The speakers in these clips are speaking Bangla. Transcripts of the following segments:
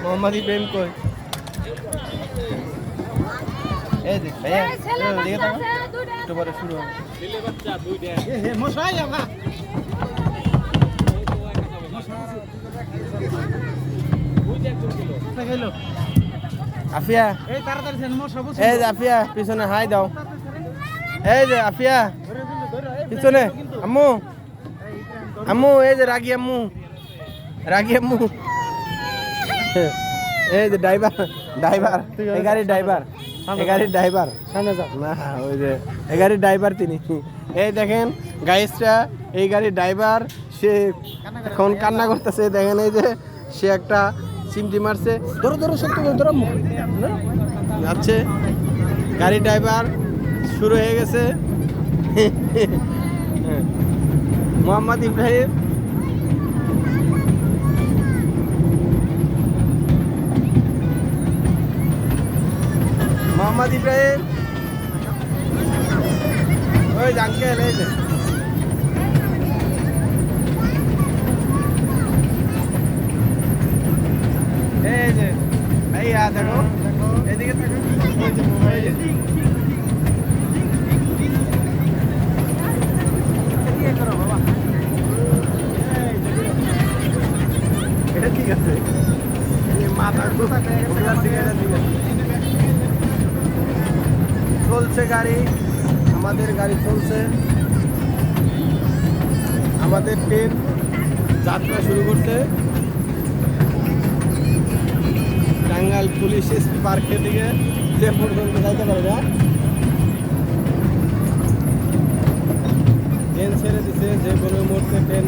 মোহাম্মদ ইব্রাহিম কই? এই দেখ ভাইয়া, দিকে তাকাও, একটু পরে শুরু হবে। ছেলে বাচ্চা দুইটা। হে মশাই আমা। আফিয়া, এই তাড়াতাড়ি দেন মশা বসে। এই যে আফিয়া, পিছনে হাই দাও। এই যে আফিয়া, পিছনে আম্মু, আম্মু, এই যে রাগি আম্মু, রাগি আম্মু। এই যে ড্রাইভার, ড্রাইভার, এই গাড়ির ড্রাইভার, এই গাড়ির ড্রাইভার। সামনে যাও না, ওই যে এই গাড়ির ড্রাইভার তিনি। এই দেখেন গাইসটা, এই গাড়ির ড্রাইভার, সে এখন কান্না করতেছে। দেখেন এই যে সে একটা চিমটি মারছে। ধরো ধরো, সত্য ধরো, যাচ্ছে গাড়ির ড্রাইভার। শুরু হয়ে গেছে মোহাম্মদ ইব্রাহিম। মোহাম্মদ ইব্রাহিম, ওই আঙ্কেল, এই যে এই যে ভাইয়া দেখো, এদিকে দেখো, এটা ঠিক আছে, মাথা চলছে গাড়ি, আমাদের গাড়ি চলছে, আমাদের ট্রেন যাত্রা শুরু করছে টাঙ্গাইল পুলিশ এসপি পার্কের দিকে। যে পর্যন্ত যাইতে পারে না, ট্রেন ছেড়ে দিছে, যে কোনো মুহূর্তে ট্রেন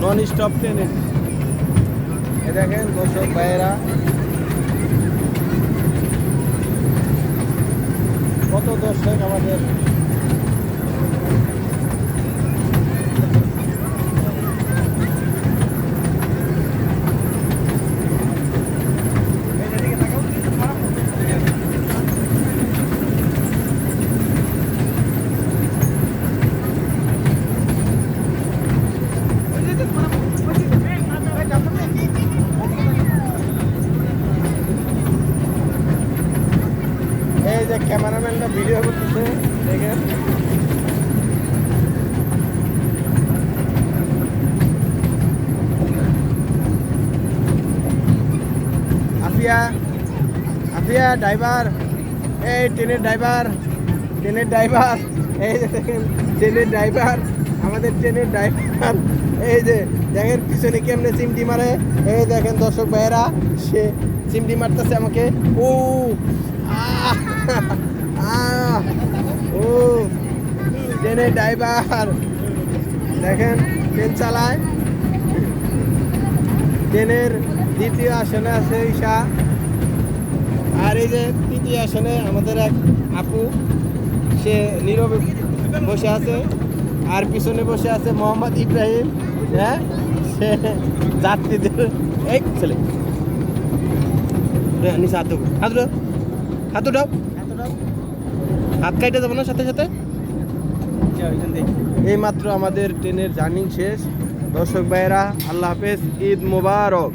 নন স্টপ ট্রেনে। এ দেখেন দর্শক ভাইয়েরা, কত দর্শক আমাদের। এই যে ক্যামেরাম্যানটা ভিডিও করতেছে, দেখেন আফিয়া, আফিয়া ড্রাইভার, এই ট্রেনের ড্রাইভার, ট্রেনের ড্রাইভার, এই যে দেখেন ট্রেনের ড্রাইভার, আমাদের ট্রেনের ড্রাইভার। এই যে দেখেন পিছনে কেমনে চিমটি মারে। এই দেখেন দর্শক ভাইয়েরা, সে চিমটি মারতেছে আমাকে। ও ও ট্রেনের ড্রাইভার দেখেন ট্রেন চালায়। ট্রেনের দ্বিতীয় আসনে আছে ঈশা, আর এই যে তৃতীয় আসনে আমাদের এক আপু, সে নীরবে বসে আছে। আর পিছনে বসে আছে মোহাম্মদ ইব্রাহিম। হ্যাঁ, সে যাত্রীদের এই ছেলে নিচে হাত দেবো, হাত উঠাও, হাত উঠাও, হাত কাইটে যাবো না সাথে সাথে। এই মাত্র আমাদের ট্রেনের জার্নি শেষ। দর্শক ভাইয়েরা, আল্লাহ হাফেজ, ঈদ মোবারক।